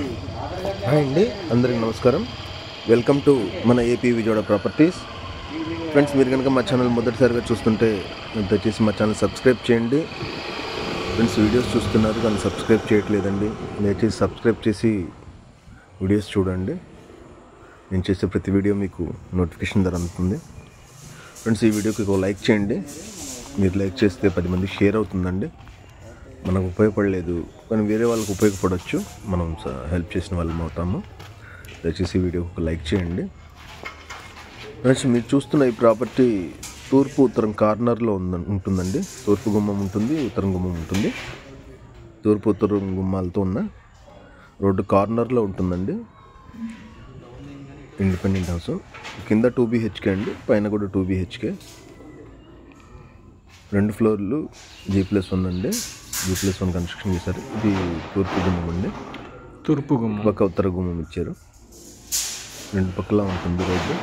Hi అండి, అందరికీ నమస్కారం. వెల్కమ్ టు మన ఏపీ విజయవాడ ప్రాపర్టీస్. ఫ్రెండ్స్, మీరు కనుక మా ఛానల్ మొదటిసారిగా చూస్తుంటే దయచేసి మా ఛానల్ సబ్స్క్రైబ్ చేయండి. ఫ్రెండ్స్, వీడియోస్ చూస్తున్నారు కానీ సబ్స్క్రైబ్ చేయట్లేదండి. దయచేసి సబ్స్క్రైబ్ చేసి వీడియోస్ చూడండి. నేను చేసే ప్రతి వీడియో మీకు నోటిఫికేషన్ ద్వారా అందుతుంది. ఫ్రెండ్స్, ఈ వీడియోకి ఒక లైక్ చేయండి. మీరు లైక్ చేస్తే 10 మందికి షేర్ అవుతుందండి. మనకు ఉపయోగపడలేదు కానీ వేరే వాళ్ళకి ఉపయోగపడవచ్చు, మనం హెల్ప్ చేసిన వాళ్ళం అవుతాము. దయచేసి వీడియోకి ఒక లైక్ చేయండి. ఫ్రెండ్స్, మీరు చూస్తున్న ఈ ప్రాపర్టీ తూర్పు ఉత్తరం కార్నర్లో ఉంటుందండి. తూర్పు గుమ్మం ఉంటుంది, ఉత్తరం గుమ్మం ఉంటుంది. తూర్పు ఉత్తరం గుమ్మాలతో ఉన్న రోడ్డు కార్నర్లో ఉంటుందండి. Independent house. కింద 2 BHK అండి, పైన కూడా 2 BHK. 2 ఫ్లోర్లు G+1 అండి. G+1 కన్స్ట్రక్షన్ చేశారు. ఇది తూర్పు గుమ్మం అండి. తూర్పు గుమ్మం పక్క ఉత్తర గుమ్మం ఇచ్చారు. 2 పక్కలా ఉంటుంది రోడ్డు.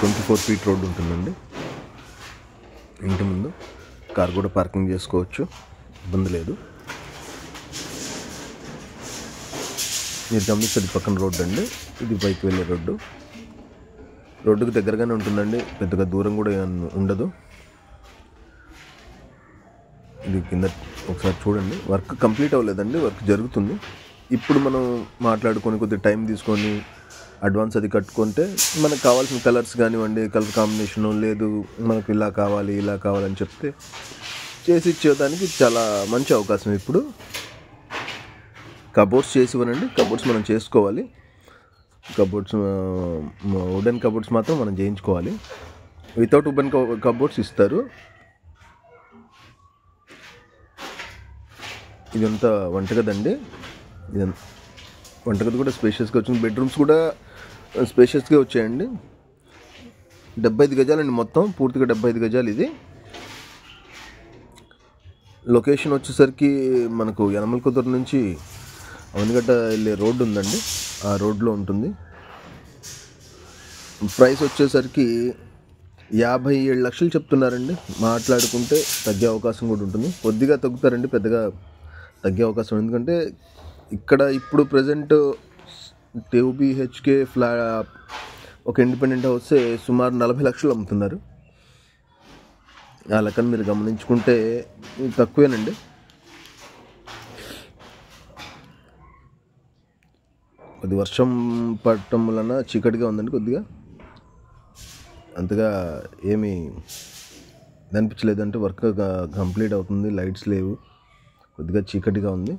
24 feet రోడ్డు ఉంటుందండి. ఇంటి ముందు కార్ కూడా పార్కింగ్ చేసుకోవచ్చు, ఇబ్బంది లేదు. మీరు గమనిస్తుంది పక్కన రోడ్డు అండి. ఇది పైకి వెళ్ళే రోడ్డు. రోడ్డుకి దగ్గరగానే ఉంటుందండి, పెద్దగా దూరం కూడా ఉండదు. ఇది కింద ఒకసారి చూడండి. వర్క్ కంప్లీట్ అవ్వలేదండి, వర్క్ జరుగుతుంది. ఇప్పుడు మనం మాట్లాడుకొని కొద్దిగా టైం తీసుకొని అడ్వాన్స్ అది కట్టుకుంటే మనకు కావాల్సిన కలర్స్ కానివ్వండి, కలర్ కాంబినేషను లేదు మనకు ఇలా కావాలి ఇలా కావాలని చెప్తే చేసి ఇచ్చేదానికి చాలా మంచి అవకాశం. ఇప్పుడు కబోర్డ్స్ చేసి ఇవ్వనండి. కబోర్డ్స్ మనం చేసుకోవాలి. కబోర్డ్స్ వుడెన్ కబోర్డ్స్ మాత్రం మనం చేయించుకోవాలి. వితౌట్ వుడెన్ కబోర్డ్స్ ఇస్తారు. ఇదంతా వంటగది అండి. వంటగది కూడా స్పేషియస్గా వచ్చింది. బెడ్రూమ్స్ కూడా స్పేషియస్గా వచ్చాయండి. 75 గజాలండి మొత్తం, పూర్తిగా 75 గజాలు. ఇది లొకేషన్ వచ్చేసరికి మనకు యనమల కుదురు నుంచి అవనిగడ్డ వెళ్ళే రోడ్డు ఉందండి, ఆ రోడ్లో ఉంటుంది. ప్రైస్ వచ్చేసరికి 57 లక్షలు చెప్తున్నారండి. మాట్లాడుకుంటే తగ్గే అవకాశం కూడా ఉంటుంది. కొద్దిగా తగ్గుతారండి, పెద్దగా తగ్గే అవకాశం. ఎందుకంటే ఇక్కడ ఇప్పుడు ప్రజెంట్ 2 BHK ఒక ఇండిపెండెంట్ హౌస్ సుమారు 40 లక్షలు అమ్ముతున్నారు. ఆ లెక్కను మీరు గమనించుకుంటే తక్కువేనండి. కొద్ది వర్షం పడటం వలన చీకటిగా ఉందండి. కొద్దిగా అంతగా ఏమీ అనిపించలేదు. అంటే వర్క్ కంప్లీట్ అవుతుంది, లైట్స్ లేవు, కొద్దిగా చీకటిగా ఉంది.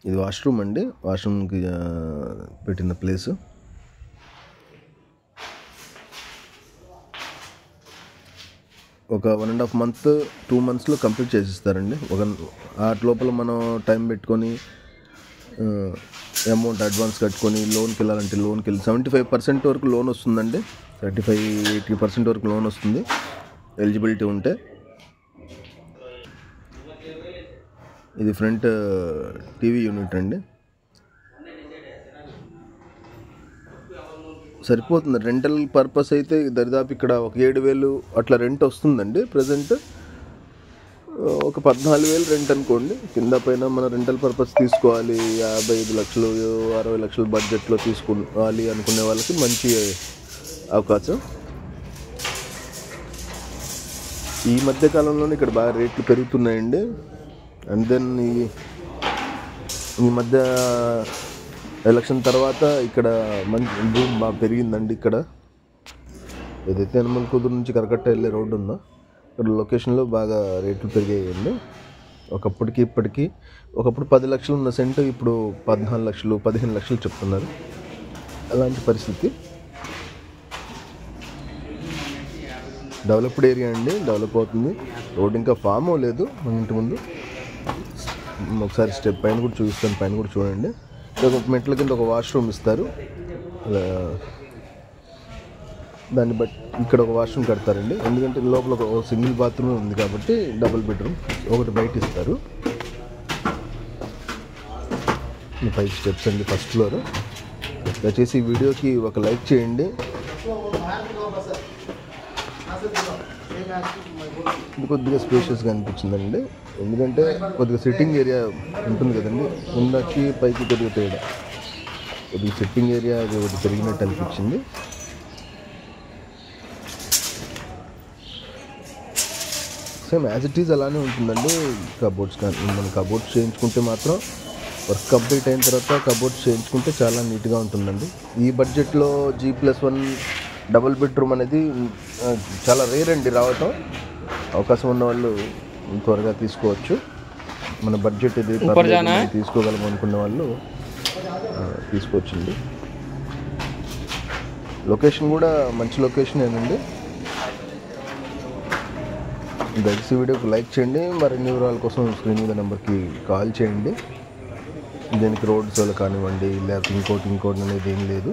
ఇది వాష్రూమ్ అండి, వాష్రూమ్కి పెట్టిన ప్లేసు. ఒక 1.5 month 2 monthsలో కంప్లీట్ చేసిస్తారండి. ఆ లోపల మనం టైం పెట్టుకొని అమౌంట్ అడ్వాన్స్ కట్టుకొని లోన్కి వెళ్ళాలంటే లోన్కి వెళ్ళి 75% వరకు లోన్ వస్తుందండి. 35-80% వరకు లోన్ వస్తుంది ఎలిజిబిలిటీ ఉంటే. ఇది ఫ్రంట్ టీవీ యూనిట్ అండి. సరిపోతుంది. రెంటల్ పర్పస్ అయితే దరిదాపు ఇక్కడ ఒక 7,000 అట్లా రెంట్ వస్తుందండి. ప్రజెంట్ ఒక 14,000 రెంట్ అనుకోండి. కింద పైన మన రెంటల్ పర్పస్ తీసుకోవాలి, 55 లక్షలు 60 లక్షలు బడ్జెట్లో తీసుకోవాలి అనుకునే వాళ్ళకి మంచి అవకాశం. ఈ మధ్య కాలంలోనే ఇక్కడ బాగా రేట్లు పెరుగుతున్నాయండి. అండ్ దెన్ ఈ మధ్య ఎలక్షన్ తర్వాత ఇక్కడ మంచి భూమి బాగా పెరిగిందండి. ఇక్కడ ఏదైతే యనమల కుదురు నుంచి కరకట్ట వెళ్ళే రోడ్డు ఉందో ఇక్కడ లొకేషన్లో బాగా రేట్లు పెరిగాయండి. ఒకప్పటికి ఇప్పటికీ ఒకప్పుడు 10 లక్షలు ఉన్న సెంటు ఇప్పుడు 14 లక్షలు 15 లక్షలు చెప్తున్నారు. అలాంటి పరిస్థితి. డెవలప్డ్ ఏరియా అండి, డెవలప్ అవుతుంది. రోడ్ ఇంకా ఫామ్ అవ్వలేదు మన ఇంటి ముందు. ఒకసారి స్టెప్ పైన కూడా చూపిస్తాను, పైన కూడా చూడండి. ఒక మెట్ల కింద ఒక వాష్రూమ్ ఇస్తారు. దాన్ని బట్టి ఇక్కడ ఒక వాష్రూమ్ కడతారండి. ఎందుకంటే లోపల ఒక సింగిల్ బాత్రూమ్ ఉంది కాబట్టి డబుల్ బెడ్రూమ్ ఒకటి బయట ఇస్తారు. 5 స్టెప్స్ అండి, ఫస్ట్ ఫ్లోర్. దయచేసి ఈ వీడియోకి ఒక లైక్ చేయండి. ఇది కొద్దిగా స్పేషియస్గా అనిపించిందండి, ఎందుకంటే కొద్దిగా సిట్టింగ్ ఏరియా ఉంటుంది కదండి, కిందకి పైకి కొద్దిగా తేడా, కొద్దిగా సిట్టింగ్ ఏరియా అది ఒకటి పెరిగినట్టు అనిపించింది. సేమ్ యాజ్ ఇట్ ఈజ్ అలానే ఉంటుందండి. కబోర్డ్స్ కానీ మనం కబోర్డ్స్ చేయించుకుంటే మాత్రం వర్క్ కంప్లీట్ అయిన తర్వాత కబోర్డ్స్ చేయించుకుంటే చాలా నీట్గా ఉంటుందండి. ఈ బడ్జెట్లో G+1 డబుల్ బెడ్రూమ్ అనేది చాలా రేర్ అండి రావటం. అవకాశం ఉన్న వాళ్ళు త్వరగా తీసుకోవచ్చు. మన బడ్జెట్ ఇది తీసుకోగలం అనుకున్న వాళ్ళు తీసుకోవచ్చండి. లొకేషన్ కూడా మంచి లొకేషన్ ఏనండి. దయచేసి వీడియోకి లైక్ చేయండి. మరిన్ని వివరాల కోసం స్క్రీన్ మీద నెంబర్కి కాల్ చేయండి. దీనికి రోడ్ సోల్ కానివ్వండి, లేకపోతే ఇంకోటి అనేది ఏం లేదు.